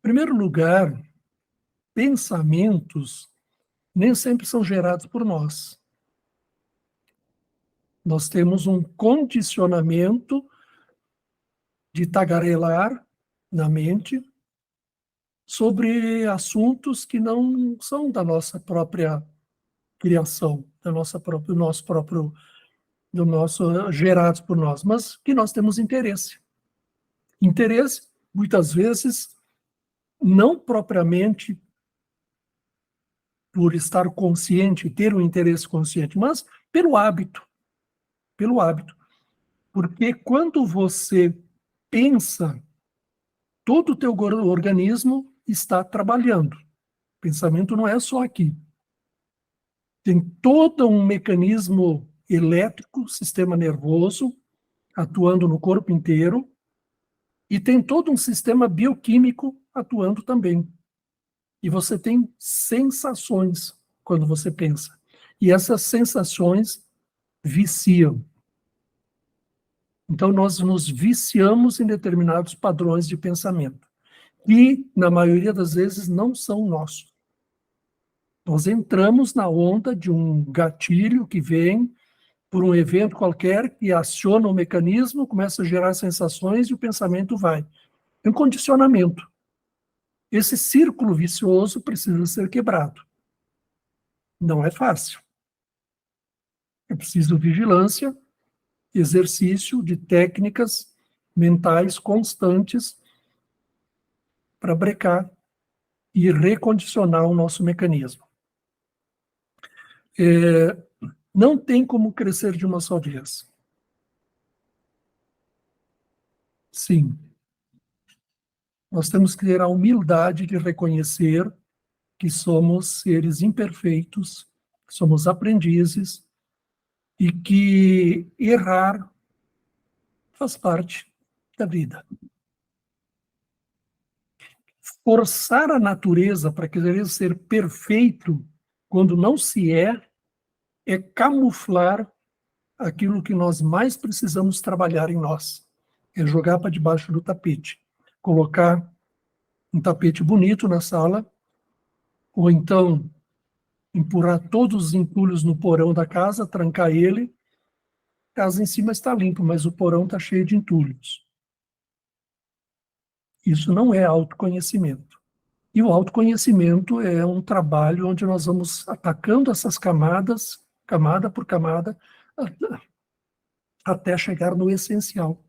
Em primeiro lugar, pensamentos nem sempre são gerados por nós. Nós temos um condicionamento de tagarelar na mente sobre assuntos que não são da nossa própria criação, gerados por nós, mas que nós temos interesse. Interesse, muitas vezes, não propriamente por estar consciente, ter um interesse consciente, mas pelo hábito. Pelo hábito. Porque quando você pensa, todo o teu organismo está trabalhando. O pensamento não é só aqui. Tem todo um mecanismo elétrico, sistema nervoso, atuando no corpo inteiro, e tem todo um sistema bioquímico atuando também. E você tem sensações quando você pensa. E essas sensações viciam. Então, nós nos viciamos em determinados padrões de pensamento, que, na maioria das vezes, não são nossos. Nós entramos na onda de um gatilho que vem por um evento qualquer, que aciona o mecanismo, começa a gerar sensações e o pensamento vai. É um condicionamento. Esse círculo vicioso precisa ser quebrado. Não é fácil. É preciso vigilância, exercício de técnicas mentais constantes para brecar e recondicionar o nosso mecanismo. Não tem como crescer de uma só vez. Sim. Nós temos que ter a humildade de reconhecer que somos seres imperfeitos, que somos aprendizes e que errar faz parte da vida. Forçar a natureza para querer ser perfeito quando não se é camuflar aquilo que nós mais precisamos trabalhar em nós. É jogar para debaixo do tapete. Colocar um tapete bonito na sala, ou então empurrar todos os entulhos no porão da casa, trancar ele. A casa em cima está limpa, mas o porão está cheio de entulhos. Isso não é autoconhecimento. E o autoconhecimento é um trabalho onde nós vamos atacando essas camadas, camada por camada, até chegar no essencial.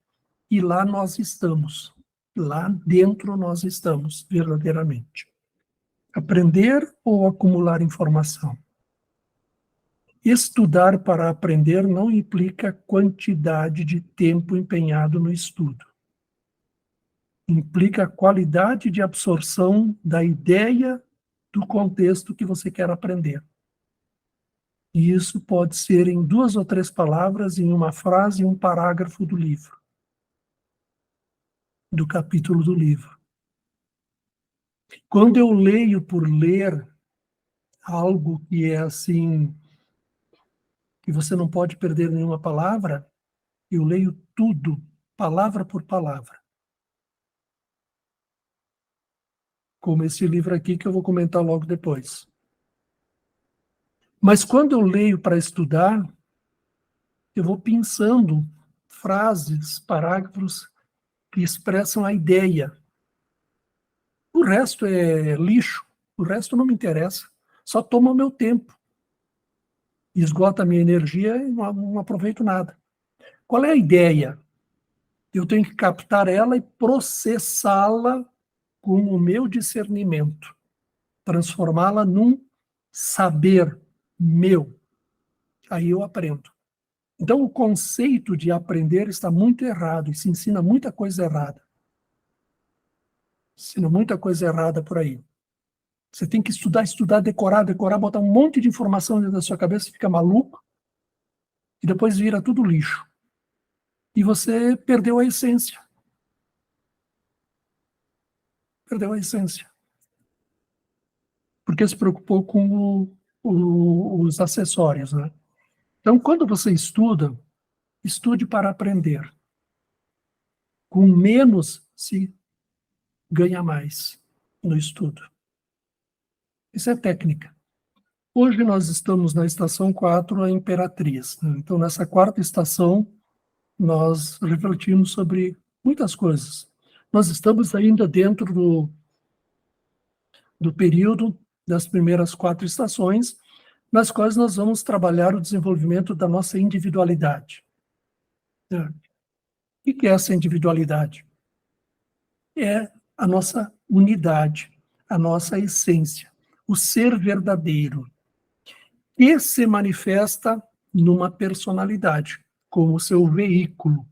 E lá nós estamos. Lá dentro nós estamos, verdadeiramente. Aprender ou acumular informação? Estudar para aprender não implica quantidade de tempo empenhado no estudo. Implica a qualidade de absorção da ideia do contexto que você quer aprender. E isso pode ser em 2 ou 3 palavras, em uma frase, em um parágrafo do livro, do capítulo do livro. Quando eu leio por ler algo que é assim, que você não pode perder nenhuma palavra, eu leio tudo, palavra por palavra. Como esse livro aqui que eu vou comentar logo depois. Mas quando eu leio para estudar, eu vou pensando frases, parágrafos que expressam a ideia. O resto é lixo, o resto não me interessa. Só toma o meu tempo. Esgota a minha energia e não aproveito nada. Qual é a ideia? Eu tenho que captar ela e processá-la com o meu discernimento. Transformá-la num saber meu. Aí eu aprendo. Então, o conceito de aprender está muito errado e se ensina muita coisa errada. Ensina muita coisa errada por aí. Você tem que estudar, estudar, decorar, decorar, botar um monte de informação dentro da sua cabeça, fica maluco, e depois vira tudo lixo. E você perdeu a essência. Perdeu a essência. Porque se preocupou com os acessórios, né? Então, quando você estuda, estude para aprender. Com menos se ganha mais. no estudo. Isso é técnica. Hoje nós estamos na estação 4, a Imperatriz. Então, nessa quarta estação, nós refletimos sobre muitas coisas. Nós estamos ainda dentro do período das primeiras 4 estações, nas quais nós vamos trabalhar o desenvolvimento da nossa individualidade. O que é essa individualidade? É a nossa unidade, a nossa essência, o ser verdadeiro, que se manifesta numa personalidade, como seu veículo.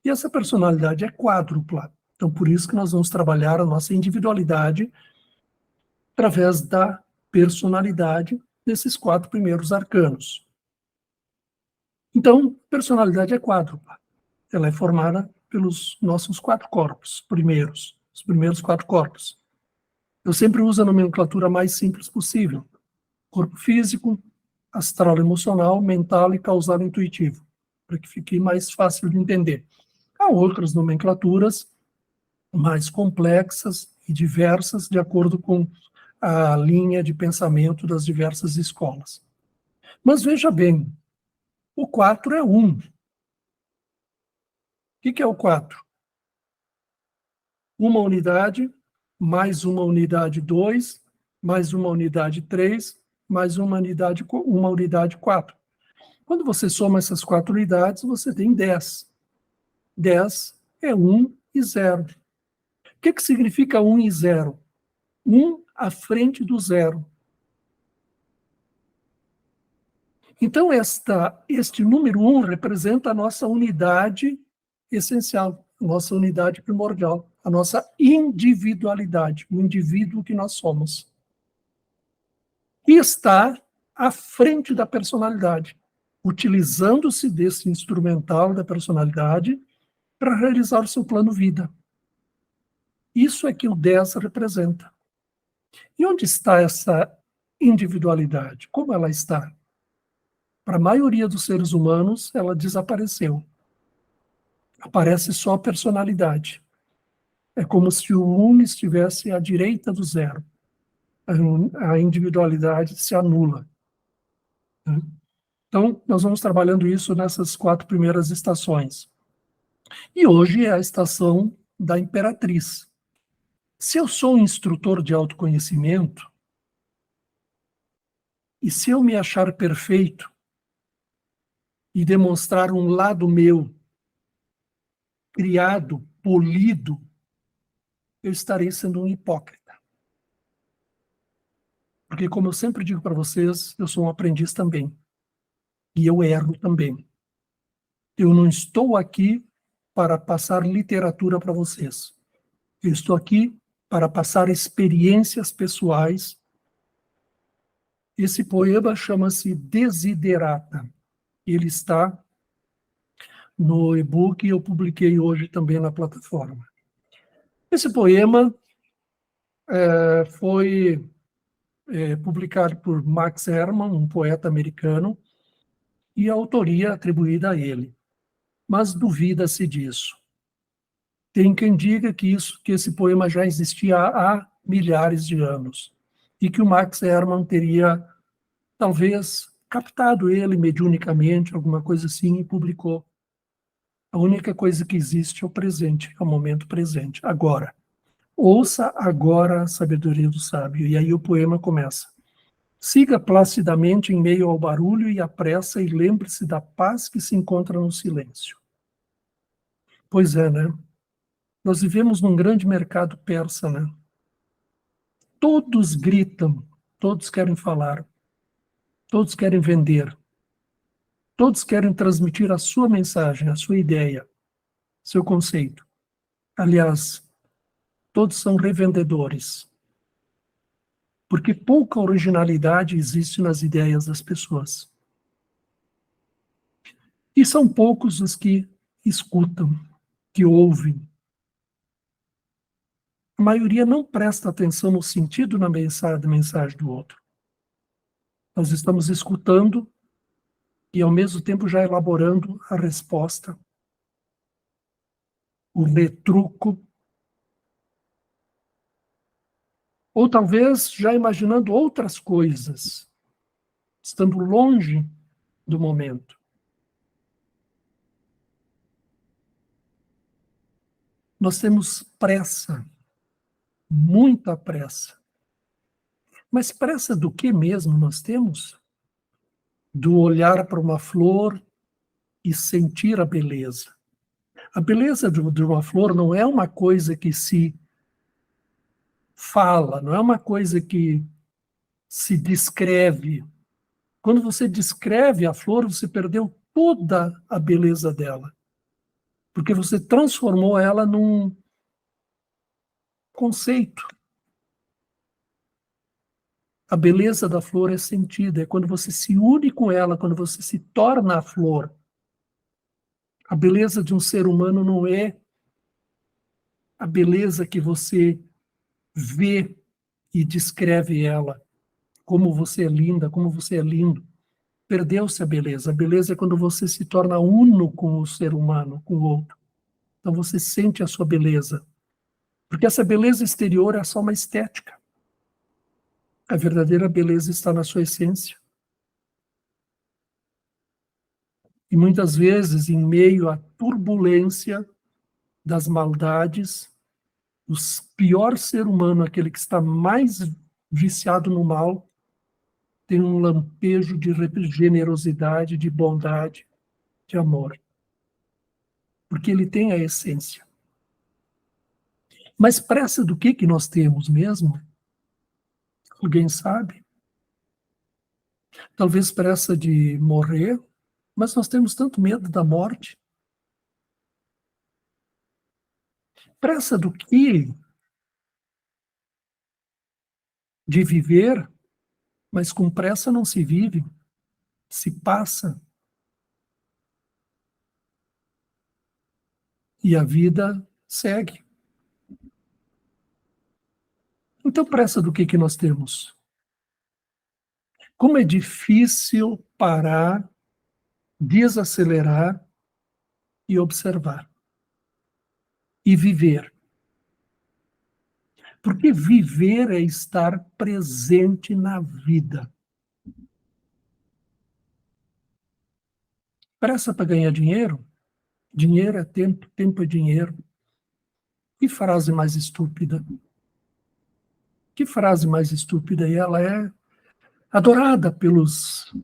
E essa personalidade é quádrupla. Então, por isso que nós vamos trabalhar a nossa individualidade através da personalidade desses 4 primeiros arcanos. Então, personalidade é quádrupla. Ela é formada pelos nossos 4 corpos primeiros, os primeiros 4 corpos. Eu sempre uso a nomenclatura mais simples possível. Corpo físico, astral emocional, mental e causal intuitivo, para que fique mais fácil de entender. Há outras nomenclaturas mais complexas e diversas, de acordo com a linha de pensamento das diversas escolas. Mas veja bem, o 4 é 1. O que é o 4? Uma unidade, mais uma unidade 2, mais uma unidade 3, mais uma unidade 4. Quando você soma essas 4 unidades, você tem 10. 10 é 1 e 0. O que significa 1 e 0? 1 à frente do 0. Então, este número 1 representa a nossa unidade essencial, a nossa unidade primordial, a nossa individualidade, o indivíduo que nós somos. E está à frente da personalidade, utilizando-se desse instrumental da personalidade para realizar o seu plano vida. Isso é que o 10 representa. E onde está essa individualidade? Como ela está? Para a maioria dos seres humanos, ela desapareceu. Aparece só a personalidade. É como se o 1 estivesse à direita do 0. A individualidade se anula. Então, nós vamos trabalhando isso nessas 4 primeiras estações. E hoje é a estação da Imperatriz. Se eu sou um instrutor de autoconhecimento, e se eu me achar perfeito e demonstrar um lado meu criado, polido, eu estarei sendo um hipócrita. Porque, como eu sempre digo para vocês, eu sou um aprendiz também. E eu erro também. Eu não estou aqui para passar literatura para vocês. Eu estou aqui para passar experiências pessoais. Esse poema chama-se Desiderata. Ele está no e-book e eu publiquei hoje também na plataforma. Esse poema foi publicado por Max Ehrmann, um poeta americano, e a autoria atribuída a ele. Mas duvida-se disso. Tem quem diga que esse poema já existia há milhares de anos e que o Max Ehrmann teria, talvez, captado ele mediunicamente, alguma coisa assim, e publicou. A única coisa que existe é o presente, é o momento presente, agora. Ouça agora a sabedoria do sábio. E aí o poema começa. Siga placidamente em meio ao barulho e à pressa e lembre-se da paz que se encontra no silêncio. Pois é, né? Nós vivemos num grande mercado persa, né? Todos gritam, todos querem falar, todos querem vender, todos querem transmitir a sua mensagem, a sua ideia, seu conceito. Aliás, todos são revendedores, porque pouca originalidade existe nas ideias das pessoas. E são poucos os que escutam, que ouvem. A maioria não presta atenção no sentido da mensagem do outro. Nós estamos escutando e, ao mesmo tempo, já elaborando a resposta, o retruco. Ou talvez já imaginando outras coisas, estando longe do momento. Nós temos pressa, muita pressa. Mas pressa do que mesmo nós temos? Do olhar para uma flor e sentir a beleza. A beleza de uma flor não é uma coisa que se fala, não é uma coisa que se descreve. Quando você descreve a flor, você perdeu toda a beleza dela, porque você transformou ela num conceito. A beleza da flor é sentida, é quando você se une com ela, quando você se torna a flor. A beleza de um ser humano não é a beleza que você vê e descreve ela, como você é linda, como você é lindo. Perdeu-se a beleza. A beleza é quando você se torna uno com o ser humano, com o outro. Então você sente a sua beleza. Porque essa beleza exterior é só uma estética. A verdadeira beleza está na sua essência. E muitas vezes, em meio à turbulência das maldades, o pior ser humano, aquele que está mais viciado no mal, tem um lampejo de generosidade, de bondade, de amor. Porque ele tem a essência. Mas pressa do que nós temos mesmo? Alguém sabe? Talvez pressa de morrer, mas nós temos tanto medo da morte. Pressa do que? De viver, mas com pressa não se vive, se passa. E a vida segue. Então, pressa do que nós temos? Como é difícil parar, desacelerar e observar. E viver. Porque viver é estar presente na vida. Pressa para ganhar dinheiro? Dinheiro é tempo, tempo é dinheiro. Que frase mais estúpida. Que frase mais estúpida. E ela é adorada pelos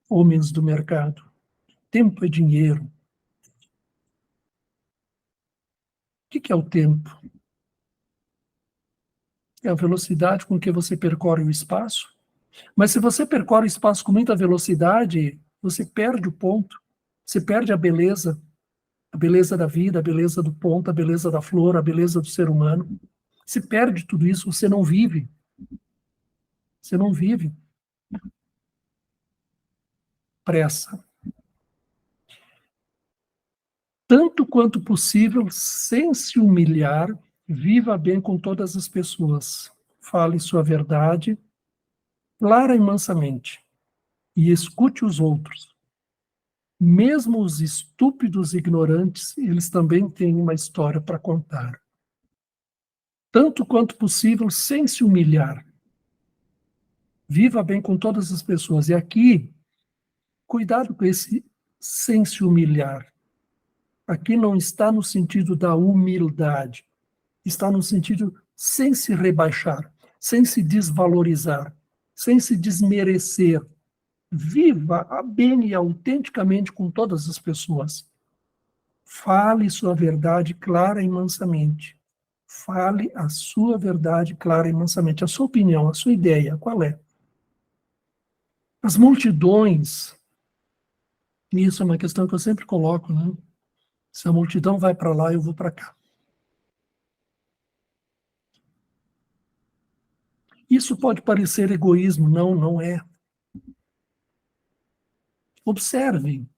homens do mercado. Tempo é dinheiro. O que é o tempo? É a velocidade com que você percorre o espaço. Mas se você percorre o espaço com muita velocidade, você perde o ponto. Você perde a beleza da vida, a beleza do ponto, a beleza da flor, a beleza do ser humano. Se perde tudo isso, você não vive. Você não vive. Pressa. Tanto quanto possível, sem se humilhar, viva bem com todas as pessoas. Fale sua verdade, clara e mansamente, e escute os outros. Mesmo os estúpidos e ignorantes, eles também têm uma história para contar. Tanto quanto possível, sem se humilhar. Viva bem com todas as pessoas. E aqui, cuidado com esse sem se humilhar. Aqui não está no sentido da humildade. Está no sentido sem se rebaixar, sem se desvalorizar, sem se desmerecer. Viva bem e autenticamente com todas as pessoas. Fale sua verdade clara e mansamente. Fale a sua verdade clara e mansamente. A sua opinião, a sua ideia, qual é? As multidões, e isso é uma questão que eu sempre coloco, né? Se a multidão vai para lá, eu vou para cá. Isso pode parecer egoísmo, não, não é. Observem.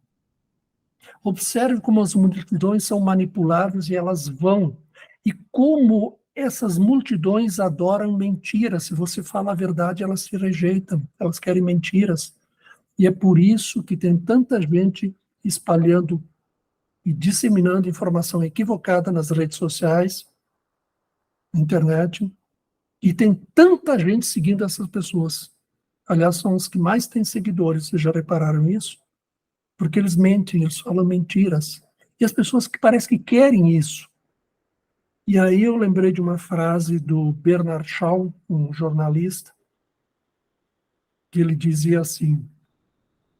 Observe como as multidões são manipuladas e elas vão. E como essas multidões adoram mentiras. Se você fala a verdade, elas se rejeitam. Elas querem mentiras. E é por isso que tem tanta gente espalhando e disseminando informação equivocada nas redes sociais, na internet, E tem tanta gente seguindo essas pessoas. Aliás, são os que mais têm seguidores, vocês já repararam nisso? Porque eles mentem, eles falam mentiras. E as pessoas que parecem que querem isso. E aí eu lembrei de uma frase do Bernard Shaw, um jornalista, que ele dizia assim: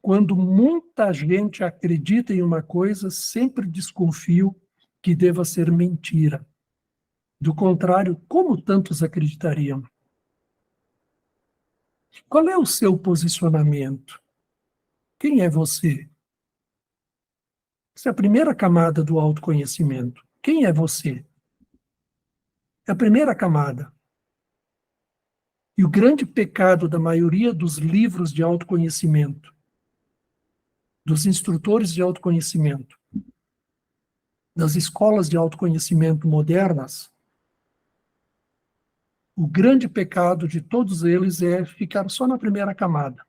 quando muita gente acredita em uma coisa, sempre desconfio que deva ser mentira. Do contrário, como tantos acreditariam? Qual é o seu posicionamento? Quem é você? Essa é a primeira camada do autoconhecimento. Quem é você? É a primeira camada. E o grande pecado da maioria dos livros de autoconhecimento, dos instrutores de autoconhecimento, das escolas de autoconhecimento modernas, o grande pecado de todos eles é ficar só na primeira camada.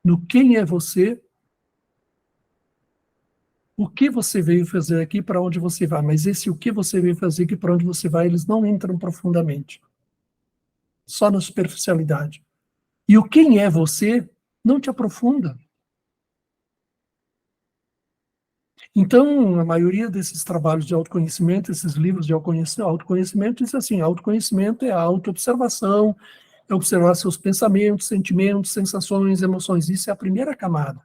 No quem é você, o que você veio fazer aqui, para onde você vai. Mas esse o que você veio fazer aqui, para onde você vai, eles não entram profundamente. Só na superficialidade. E o quem é você não te aprofunda. Então, a maioria desses trabalhos de autoconhecimento, esses livros de autoconhecimento, diz assim: autoconhecimento é a autoobservação, é observar seus pensamentos, sentimentos, sensações, emoções. Isso é a primeira camada.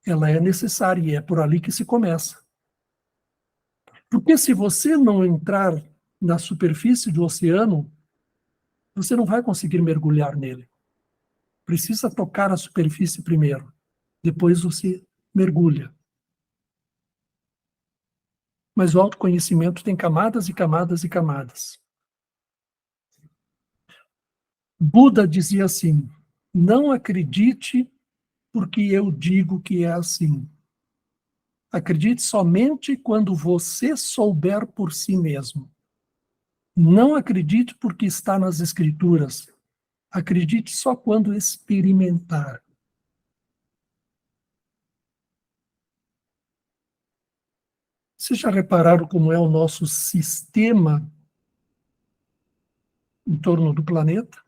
Ela é necessária e é por ali que se começa. Porque se você não entrar na superfície do oceano, você não vai conseguir mergulhar nele. Precisa tocar a superfície primeiro. Depois você mergulha. Mas o autoconhecimento tem camadas e camadas e camadas. Buda dizia assim: não acredite porque eu digo que é assim. Acredite somente quando você souber por si mesmo. Não acredite porque está nas escrituras. Acredite só quando experimentar. Vocês já repararam como é o nosso sistema em torno do planeta?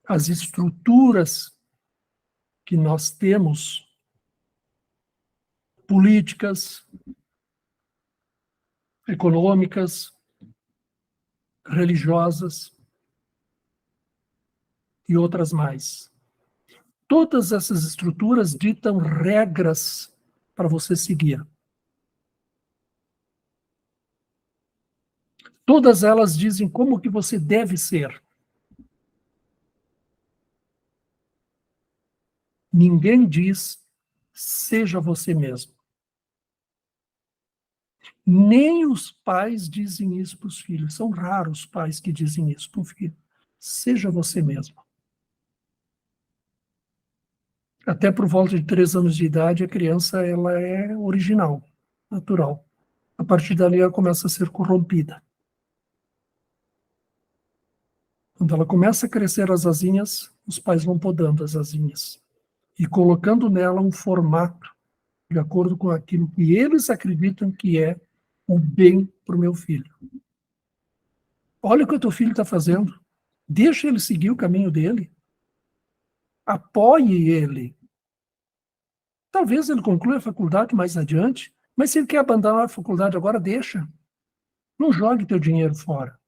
As estruturas que nós temos, políticas, econômicas, religiosas e outras mais. Todas essas estruturas ditam regras para você seguir. Todas elas dizem como que você deve ser. Ninguém diz, seja você mesmo. Nem os pais dizem isso para os filhos. São raros os pais que dizem isso para um filho. Seja você mesmo. Até por volta de 3 anos de idade, a criança ela é original, natural. A partir dali, ela começa a ser corrompida. Quando ela começa a crescer as asinhas, os pais vão podando as asinhas e colocando nela um formato de acordo com aquilo que eles acreditam que é o bem para o meu filho. Olha o que o teu filho está fazendo. Deixa ele seguir o caminho dele. Apoie ele. Talvez ele conclua a faculdade mais adiante, mas se ele quer abandonar a faculdade agora, deixa. Não jogue teu dinheiro fora.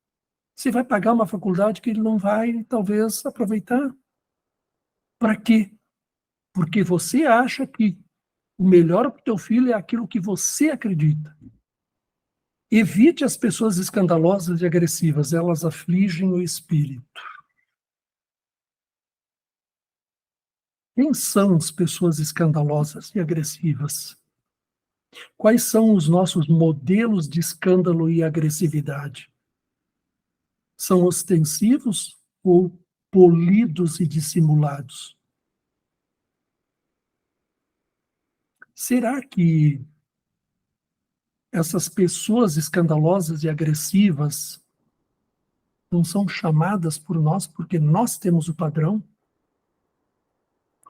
Você vai pagar uma faculdade que ele não vai, talvez, aproveitar. Para quê? Porque você acha que o melhor para o teu filho é aquilo que você acredita. Evite as pessoas escandalosas e agressivas, elas afligem o espírito. Quem são as pessoas escandalosas e agressivas? Quais são os nossos modelos de escândalo e agressividade? São ostensivos ou polidos e dissimulados? Será que essas pessoas escandalosas e agressivas não são chamadas por nós porque nós temos o padrão?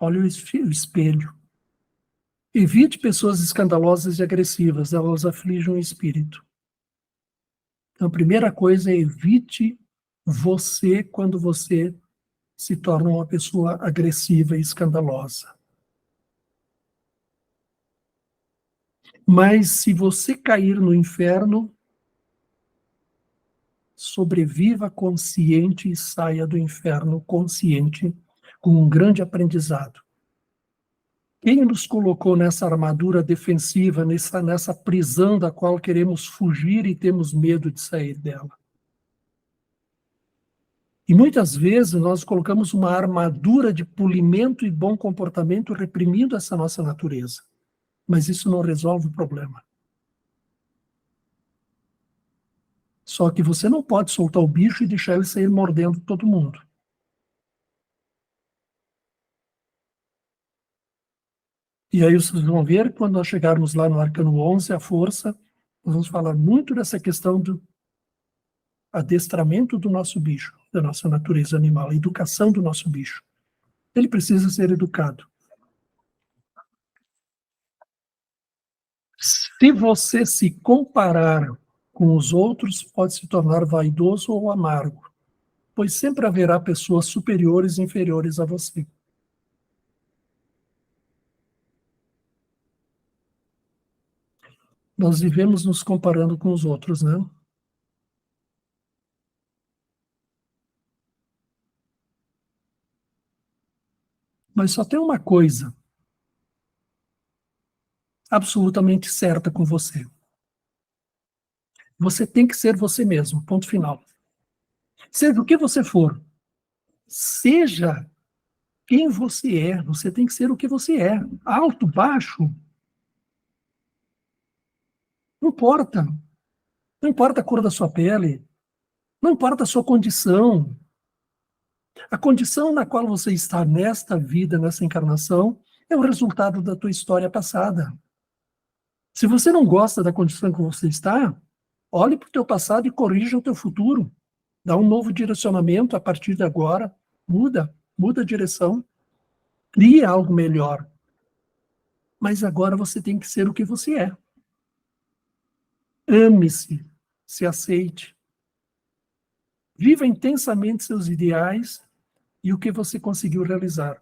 Olha o espelho. Evite pessoas escandalosas e agressivas, elas afligem o espírito. Então, a primeira coisa é evite você quando você se torna uma pessoa agressiva e escandalosa. Mas se você cair no inferno, sobreviva consciente e saia do inferno consciente, com um grande aprendizado. Quem nos colocou nessa armadura defensiva, nessa prisão da qual queremos fugir e temos medo de sair dela? E muitas vezes nós colocamos uma armadura de polimento e bom comportamento reprimindo essa nossa natureza. Mas isso não resolve o problema. Só que você não pode soltar o bicho e deixar ele sair mordendo todo mundo. E aí vocês vão ver, quando nós chegarmos lá no Arcano 11, a força, nós vamos falar muito dessa questão do adestramento do nosso bicho, da nossa natureza animal, a educação do nosso bicho. Ele precisa ser educado. Se você se comparar com os outros, pode se tornar vaidoso ou amargo, pois sempre haverá pessoas superiores e inferiores a você. Nós vivemos nos comparando com os outros, né? Mas só tem uma coisa absolutamente certa com você. Você tem que ser você mesmo, ponto final. Seja o que você for, seja quem você é, você tem que ser o que você é. Alto, baixo, não importa. Não importa a cor da sua pele, não importa a sua condição. A condição na qual você está nesta vida, nessa encarnação, é o resultado da tua história passada. Se você não gosta da condição que você está, olhe para o teu passado e corrija o teu futuro. Dá um novo direcionamento a partir de agora. Muda a direção. Cria algo melhor. Mas agora você tem que ser o que você é. Ame-se, se aceite. Viva intensamente seus ideais e o que você conseguiu realizar.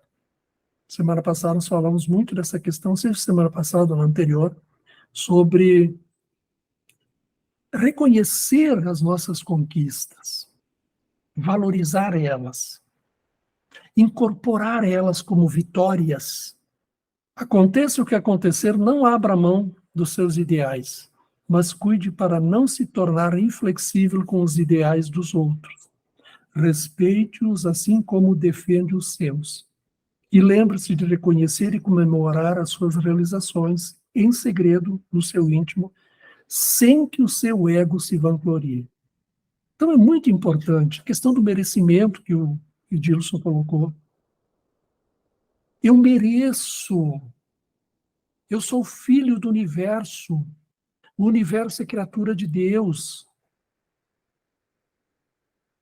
Semana passada nós falamos muito dessa questão, seja semana passada ou na anterior, sobre reconhecer as nossas conquistas, valorizar elas, incorporar elas como vitórias. Aconteça o que acontecer, não abra mão dos seus ideais, mas cuide para não se tornar inflexível com os ideais dos outros. Respeite-os assim como defende os seus. E lembre-se de reconhecer e comemorar as suas realizações em segredo no seu íntimo, sem que o seu ego se vanglorie. Então é muito importante a questão do merecimento que o Edilson colocou. Eu mereço. Eu sou filho do universo. O universo é criatura de Deus.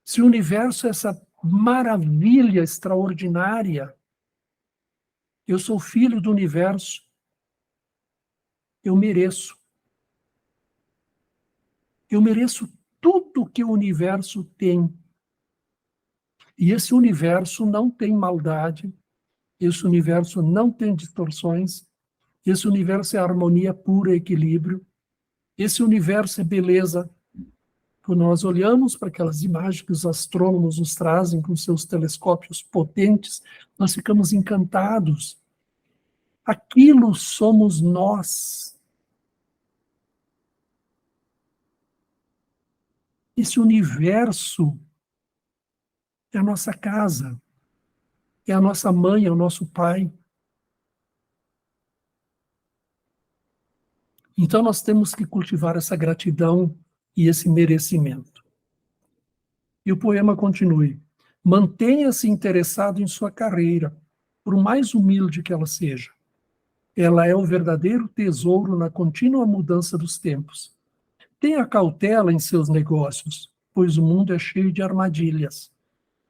Se o universo é essa maravilha extraordinária, eu sou filho do universo. Eu mereço. Eu mereço tudo que o universo tem. E esse universo não tem maldade, esse universo não tem distorções, esse universo é harmonia pura, equilíbrio, esse universo é beleza. Quando nós olhamos para aquelas imagens que os astrônomos nos trazem com seus telescópios potentes, nós ficamos encantados. Aquilo somos nós. Esse universo é a nossa casa, é a nossa mãe, é o nosso pai. Então nós temos que cultivar essa gratidão e esse merecimento. E o poema continua. Mantenha-se interessado em sua carreira, por mais humilde que ela seja. Ela é o verdadeiro tesouro na contínua mudança dos tempos. Tenha cautela em seus negócios, pois o mundo é cheio de armadilhas.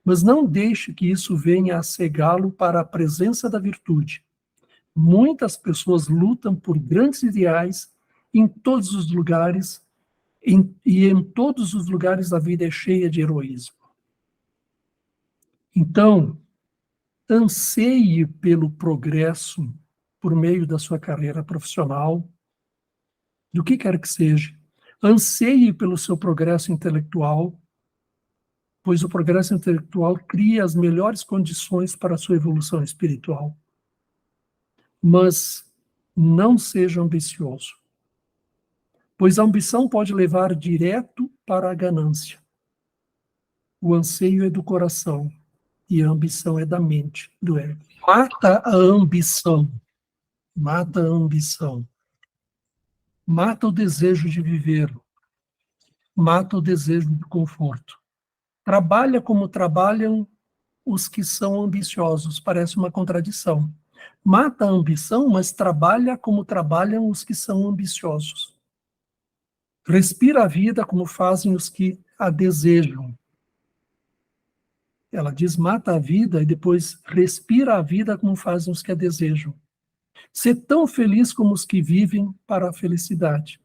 Mas não deixe que isso venha a cegá-lo para a presença da virtude. Muitas pessoas lutam por grandes ideais em todos os lugares, e em todos os lugares a vida é cheia de heroísmo. Então, anseie pelo progresso por meio da sua carreira profissional, do que quer que seja. Anseie pelo seu progresso intelectual, pois o progresso intelectual cria as melhores condições para a sua evolução espiritual. Mas não seja ambicioso, pois a ambição pode levar direto para a ganância. O anseio é do coração e a ambição é da mente, do ego. Mata a ambição, mata a ambição, mata o desejo de viver, mata o desejo de conforto. Trabalha como trabalham os que são ambiciosos, parece uma contradição. Mata a ambição, mas trabalha como trabalham os que são ambiciosos. Respira a vida como fazem os que a desejam. Ela diz, mata a vida e depois respira a vida como fazem os que a desejam. Ser tão feliz como os que vivem para a felicidade.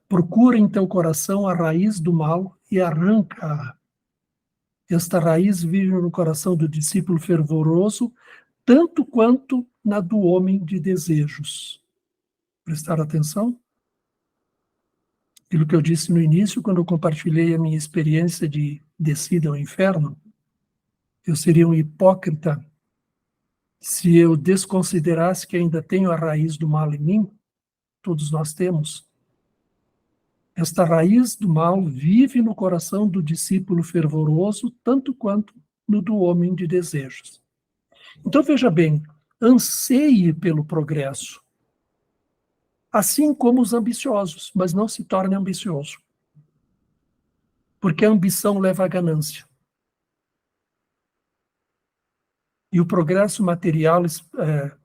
Procura em teu coração a raiz do mal e arranca-a. Esta raiz vive no coração do discípulo fervoroso, tanto quanto na do homem de desejos. Prestar atenção? Aquilo que eu disse no início, quando eu compartilhei a minha experiência de descida ao inferno, eu seria um hipócrita se eu desconsiderasse que ainda tenho a raiz do mal em mim. Todos nós temos. Esta raiz do mal vive no coração do discípulo fervoroso, tanto quanto no do homem de desejos. Então, veja bem, anseie pelo progresso, assim como os ambiciosos, mas não se torne ambicioso, porque a ambição leva à ganância. E o progresso material,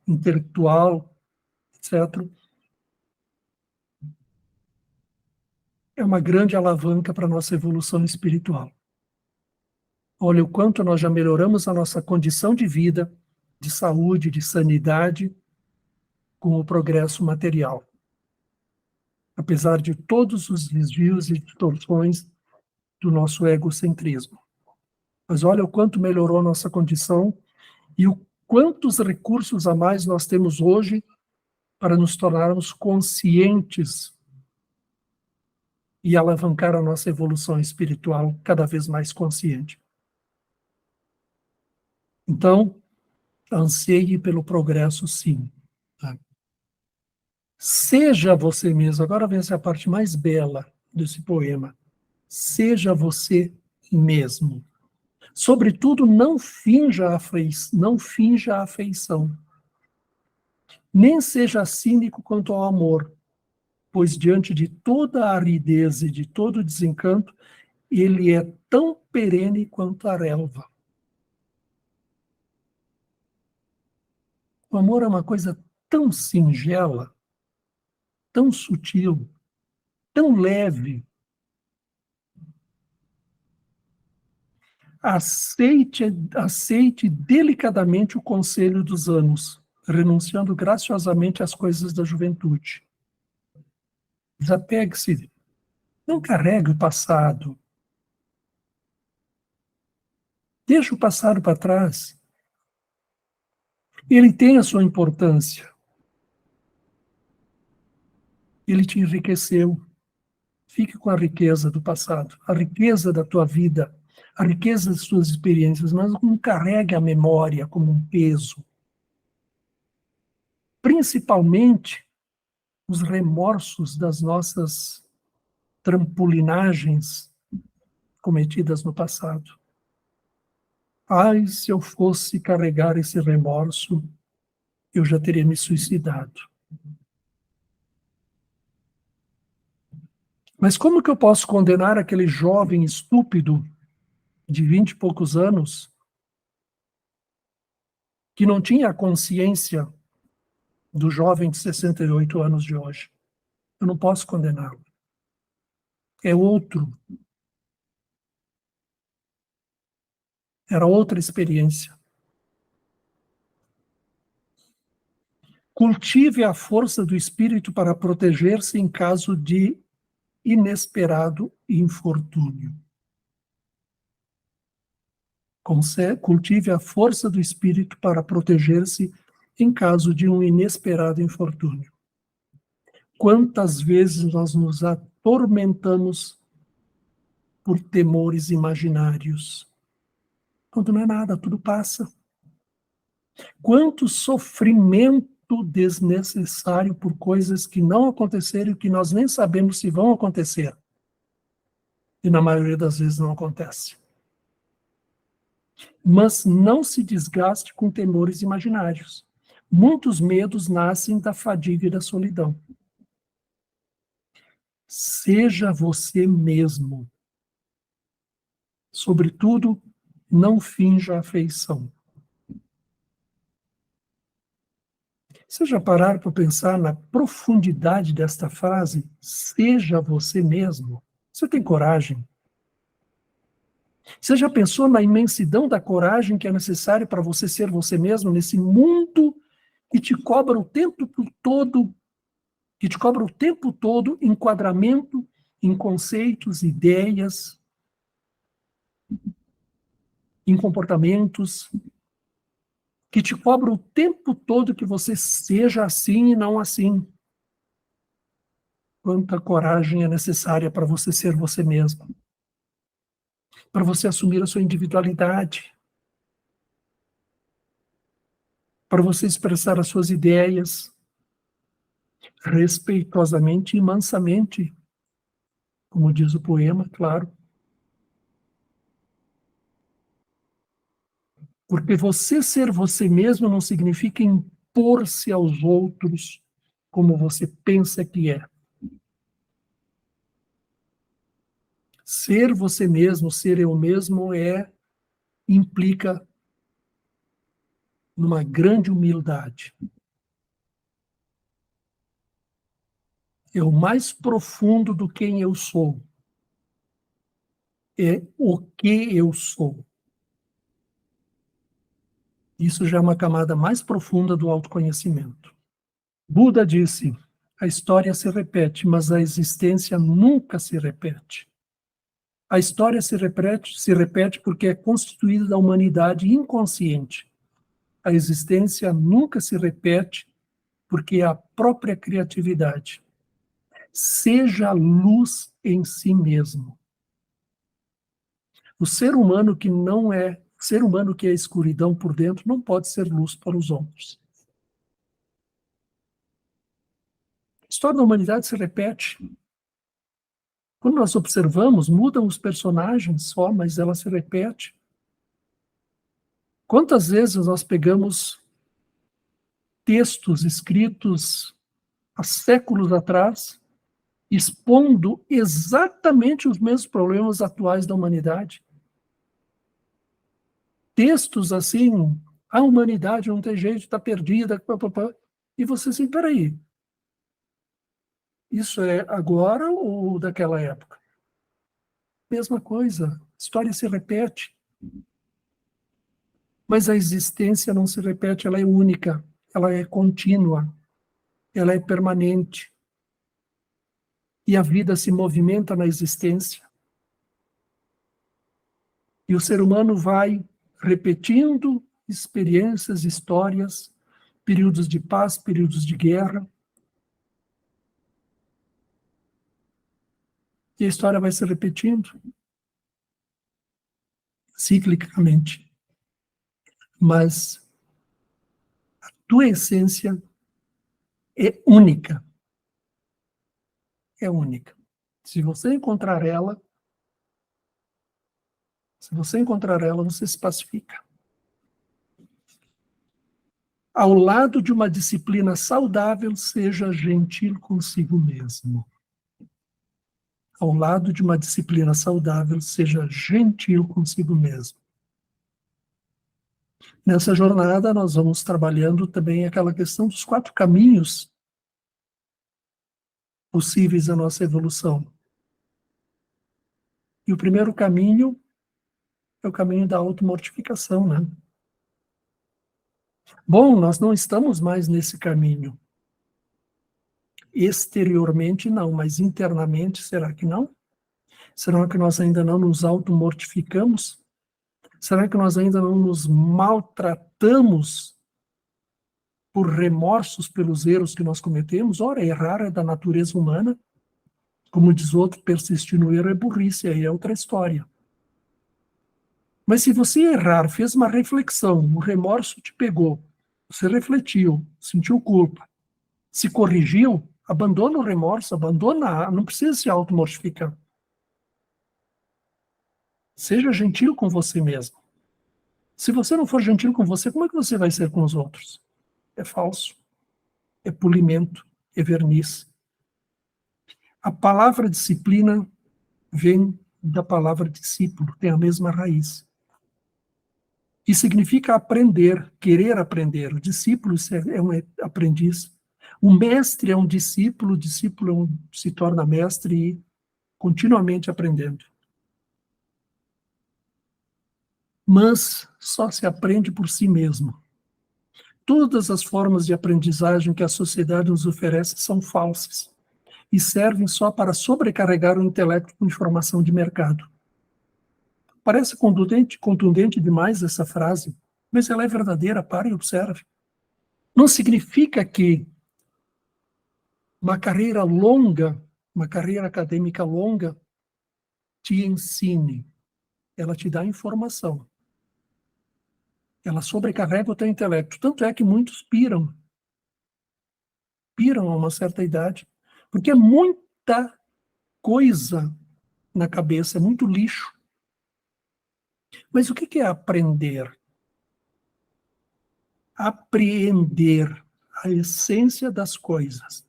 intelectual, etc., é uma grande alavanca para a nossa evolução espiritual. Olha o quanto nós já melhoramos a nossa condição de vida, de saúde, de sanidade, com o progresso material. Apesar de todos os desvios e distorções do nosso egocentrismo. Mas olha o quanto melhorou a nossa condição e o quantos recursos a mais nós temos hoje para nos tornarmos conscientes e alavancar a nossa evolução espiritual cada vez mais consciente. Então, anseie pelo progresso, sim. Tá? Seja você mesmo. Agora vem essa parte mais bela desse poema. Seja você mesmo. Sobretudo, não finja a afeição. Nem seja cínico quanto ao amor, pois diante de toda a aridez e de todo o desencanto, ele é tão perene quanto a relva. O amor é uma coisa tão singela, tão sutil, tão leve. Aceite delicadamente o conselho dos anos, renunciando graciosamente às coisas da juventude. Desapegue-se, não carregue o passado. Deixa o passado para trás. Ele tem a sua importância. Ele te enriqueceu. Fique com a riqueza do passado, a riqueza da tua vida, a riqueza das suas experiências, mas não carregue a memória como um peso. Principalmente os remorsos das nossas trampolinagens cometidas no passado. Ai, se eu fosse carregar esse remorso, eu já teria me suicidado. Mas como que eu posso condenar aquele jovem estúpido de 20 e poucos anos que não tinha a consciência do jovem de 68 anos de hoje? Eu não posso condená-lo. É outro. Era outra experiência. Cultive a força do espírito para proteger-se em caso de inesperado infortúnio. Cultive a força do espírito para proteger-se em caso de um inesperado infortúnio. Quantas vezes nós nos atormentamos por temores imaginários, quando não é nada, tudo passa. Quanto sofrimento desnecessário por coisas que não aconteceram e que nós nem sabemos se vão acontecer. E na maioria das vezes não acontece. Mas não se desgaste com temores imaginários. Muitos medos nascem da fadiga e da solidão. Seja você mesmo. Sobretudo, não finja afeição. Você já pararam para pensar na profundidade desta frase? Seja você mesmo. Você tem coragem? Você já pensou na imensidão da coragem que é necessária para você ser você mesmo nesse mundo que te cobra o tempo todo, enquadramento em conceitos, ideias, em comportamentos, que te cobra o tempo todo que você seja assim e não assim. Quanta coragem é necessária para você ser você mesmo, para você assumir a sua individualidade, para você expressar as suas ideias respeitosamente e mansamente, como diz o poema, claro. Porque você ser você mesmo não significa impor-se aos outros como você pensa que é. Ser você mesmo, ser eu mesmo, implica numa grande humildade. É o mais profundo do quem eu sou. É o que eu sou. Isso já é uma camada mais profunda do autoconhecimento. Buda disse: a história se repete, mas a existência nunca se repete. A história se repete porque é constituída da humanidade inconsciente. A existência nunca se repete porque é a própria criatividade. Seja luz em si mesmo. O ser humano que é escuridão por dentro não pode ser luz para os outros. A história da humanidade se repete. Quando nós observamos, mudam os personagens só, mas ela se repete. Quantas vezes nós pegamos textos escritos há séculos atrás, expondo exatamente os mesmos problemas atuais da humanidade? Textos assim, a humanidade não tem jeito, está perdida, e você assim, peraí, isso é agora ou daquela época? Mesma coisa, a história se repete. Mas a existência não se repete, ela é única, ela é contínua, ela é permanente. E a vida se movimenta na existência. E o ser humano vai repetindo experiências, histórias, períodos de paz, períodos de guerra. E a história vai se repetindo ciclicamente. Mas a tua essência é única. É única. Se você encontrar ela, você se pacifica. Ao lado de uma disciplina saudável, seja gentil consigo mesmo. Ao lado de uma disciplina saudável, seja gentil consigo mesmo. Nessa jornada, nós vamos trabalhando também aquela questão dos 4 caminhos possíveis à nossa evolução. E o primeiro caminho é o caminho da automortificação, né? Bom, nós não estamos mais nesse caminho. Exteriormente não, mas internamente será que não? Será que nós ainda não nos automortificamos? Será que nós ainda não nos maltratamos por remorsos pelos erros que nós cometemos? Ora, errar é da natureza humana. Como diz outro, persistir no erro é burrice, aí é outra história. Mas se você errar, fez uma reflexão, o remorso te pegou, você refletiu, sentiu culpa, se corrigiu, abandona o remorso, abandona, não precisa se auto-mortificar. Seja gentil com você mesmo. Se você não for gentil com você, como é que você vai ser com os outros? É falso, é polimento, é verniz. A palavra disciplina vem da palavra discípulo, tem a mesma raiz. E significa aprender, querer aprender. O discípulo é um aprendiz. O mestre é um discípulo, o discípulo se torna mestre e continuamente aprendendo. Mas só se aprende por si mesmo. Todas as formas de aprendizagem que a sociedade nos oferece são falsas e servem só para sobrecarregar o intelecto com informação de mercado. Parece contundente demais essa frase, mas ela é verdadeira, pare e observe. Não significa que uma carreira longa, uma carreira acadêmica longa, te ensine. Ela te dá informação. Ela sobrecarrega o teu intelecto. Tanto é que muitos piram a uma certa idade, porque é muita coisa na cabeça, é muito lixo. Mas o que é aprender? Apreender a essência das coisas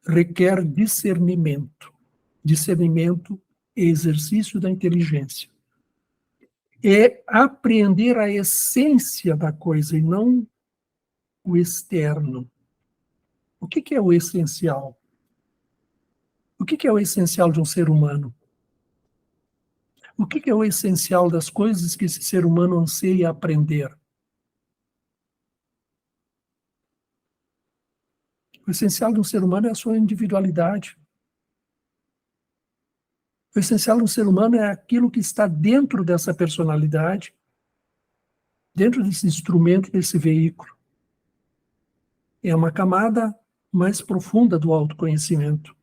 requer discernimento. Discernimento é exercício da inteligência. É apreender a essência da coisa e não o externo. O que é o essencial? O que é o essencial de um ser humano? O que é o essencial das coisas que esse ser humano anseia aprender? O essencial de um ser humano é a sua individualidade. O essencial de um ser humano é aquilo que está dentro dessa personalidade, dentro desse instrumento, desse veículo. É uma camada mais profunda do autoconhecimento.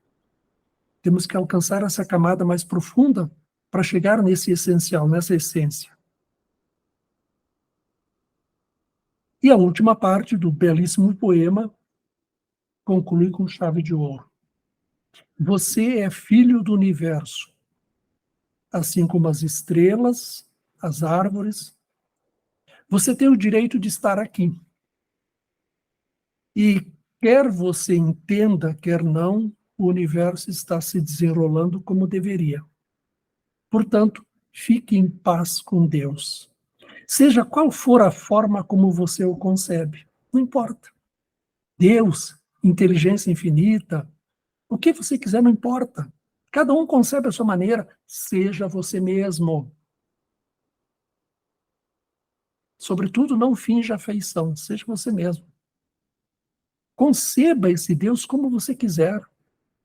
Temos que alcançar essa camada mais profunda para chegar nesse essencial, nessa essência. E a última parte do belíssimo poema conclui com chave de ouro. Você é filho do universo, assim como as estrelas, as árvores. Você tem o direito de estar aqui. E quer você entenda, quer não, o universo está se desenrolando como deveria. Portanto, fique em paz com Deus. Seja qual for a forma como você o concebe, não importa. Deus, inteligência infinita, o que você quiser não importa. Cada um concebe a sua maneira, seja você mesmo. Sobretudo, não finja afeição, seja você mesmo. Conceba esse Deus como você quiser.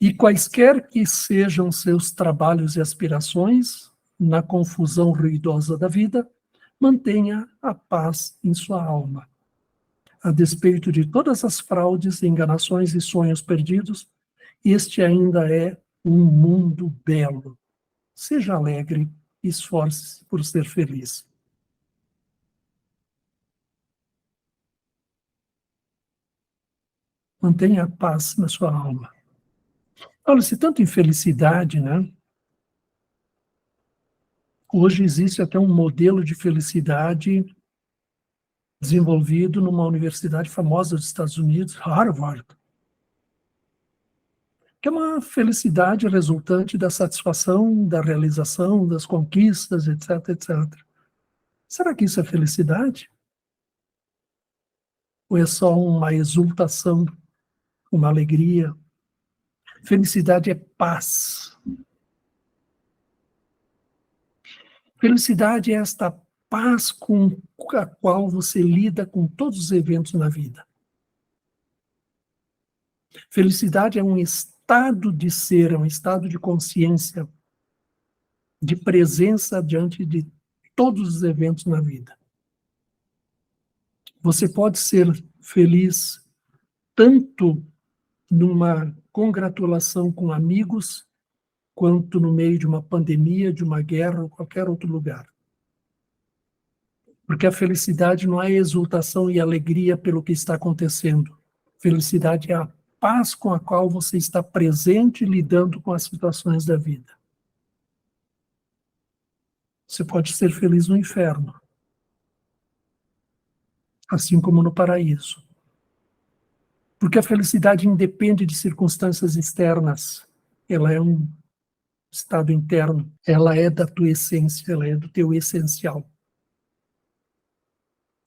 E quaisquer que sejam seus trabalhos e aspirações, na confusão ruidosa da vida, mantenha a paz em sua alma. A despeito de todas as fraudes, enganações e sonhos perdidos, este ainda é um mundo belo. Seja alegre e esforce-se por ser feliz. Mantenha a paz na sua alma. Fala-se tanto em felicidade, né? Hoje existe até um modelo de felicidade desenvolvido numa universidade famosa dos Estados Unidos, Harvard, que é uma felicidade resultante da satisfação, da realização, das conquistas, etc, etc. Será que isso é felicidade? Ou é só uma exultação, uma alegria? Felicidade é paz. Felicidade é esta paz com a qual você lida com todos os eventos na vida. Felicidade é um estado de ser, é um estado de consciência, de presença diante de todos os eventos na vida. Você pode ser feliz tanto numa congratulação com amigos, quanto no meio de uma pandemia, de uma guerra ou qualquer outro lugar. Porque a felicidade não é exultação e alegria pelo que está acontecendo. Felicidade é a paz com a qual você está presente lidando com as situações da vida. Você pode ser feliz no inferno, assim como no paraíso. Porque a felicidade independe de circunstâncias externas. Ela é um estado interno. Ela é da tua essência, ela é do teu essencial.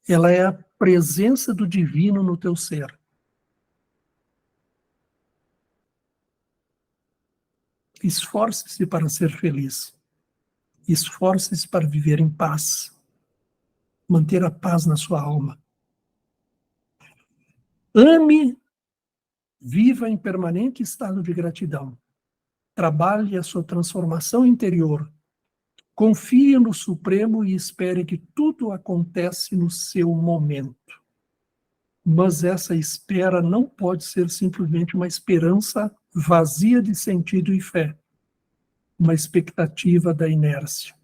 Ela é a presença do divino no teu ser. Esforce-se para ser feliz. Esforce-se para viver em paz. Manter a paz na sua alma. Ame, viva em permanente estado de gratidão. Trabalhe a sua transformação interior. Confie no Supremo e espere que tudo acontece no seu momento. Mas essa espera não pode ser simplesmente uma esperança vazia de sentido e fé, uma expectativa da inércia.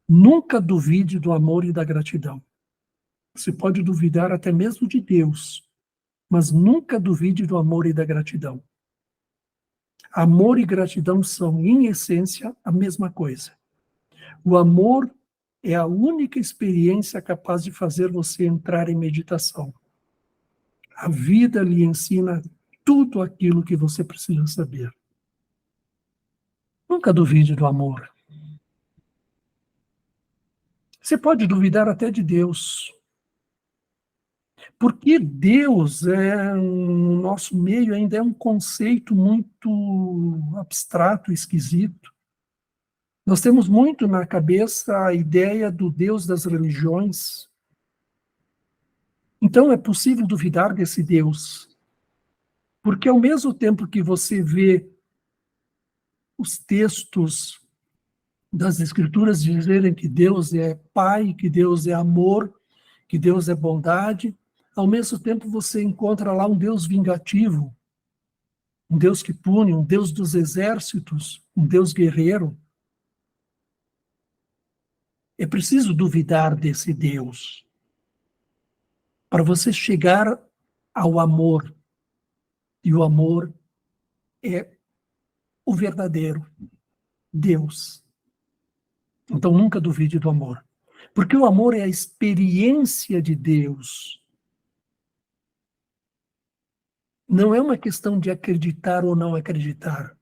Nunca duvide do amor e da gratidão. Você pode duvidar até mesmo de Deus, mas nunca duvide do amor e da gratidão. Amor e gratidão são, em essência, a mesma coisa. O amor é a única experiência capaz de fazer você entrar em meditação. A vida lhe ensina tudo aquilo que você precisa saber. Nunca duvide do amor. Você pode duvidar até de Deus. Porque Deus, no nosso meio, ainda é um conceito muito abstrato, esquisito. Nós temos muito na cabeça a ideia do Deus das religiões. Então é possível duvidar desse Deus. Porque ao mesmo tempo que você vê os textos das Escrituras dizerem que Deus é Pai, que Deus é amor, que Deus é bondade, ao mesmo tempo você encontra lá um Deus vingativo, um Deus que pune, um Deus dos exércitos, um Deus guerreiro. É preciso duvidar desse Deus para você chegar ao amor. E o amor é o verdadeiro Deus. Então nunca duvide do amor. Porque o amor é a experiência de Deus. Não é uma questão de acreditar ou não acreditar.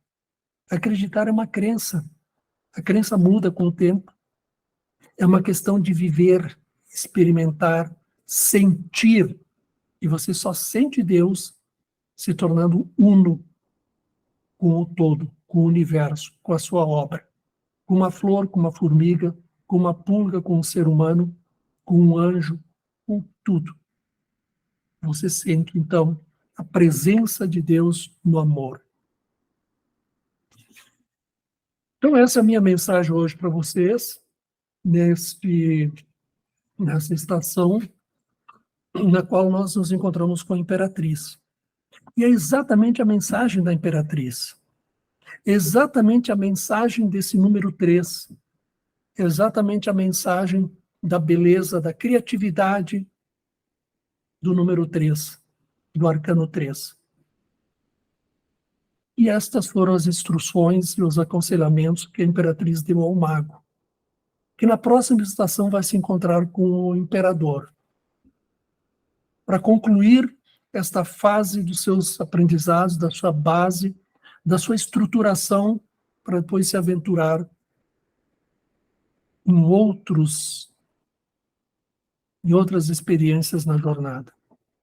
Acreditar é uma crença. A crença muda com o tempo. É uma questão de viver, experimentar, sentir. E você só sente Deus se tornando uno com o todo, com o universo, com a sua obra. Com uma flor, com uma formiga, com uma pulga, com um ser humano, com um anjo, com tudo. Você sente, então, a presença de Deus no amor. Então, essa é a minha mensagem hoje para vocês, nessa estação na qual nós nos encontramos com a Imperatriz. E é exatamente a mensagem da Imperatriz. Exatamente a mensagem desse número 3. Exatamente a mensagem da beleza, da criatividade do número 3, do arcano 3. E estas foram as instruções e os aconselhamentos que a Imperatriz deu ao mago, que na próxima estação vai se encontrar com o Imperador, para concluir esta fase dos seus aprendizados, da sua base, da sua estruturação, para depois se aventurar em outras experiências na jornada.